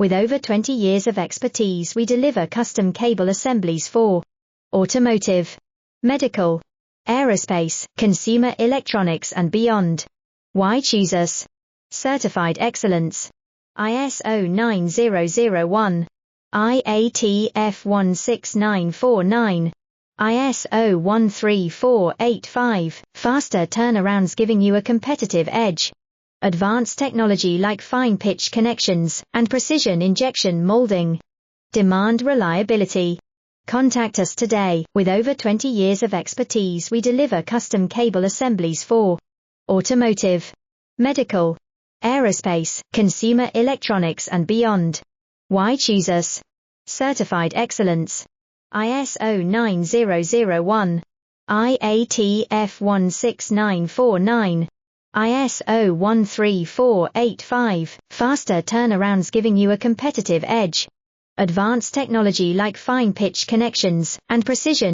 With over 20 years of expertise, we deliver custom cable assemblies for automotive, medical, aerospace, consumer electronics and beyond. Why choose us? Certified excellence. ISO 9001, IATF 16949, ISO 13485, faster turnarounds giving you a competitive edge. Advanced technology like fine pitch connections and precision injection molding. Demand reliability. Contact us today. With over 20 years of expertise, we deliver custom cable assemblies for automotive, medical, aerospace, consumer electronics and beyond. Why choose us? Certified excellence. ISO 9001, IATF 16949, ISO 13485, faster turnarounds giving you a competitive edge. Advanced technology like fine pitch connections and precision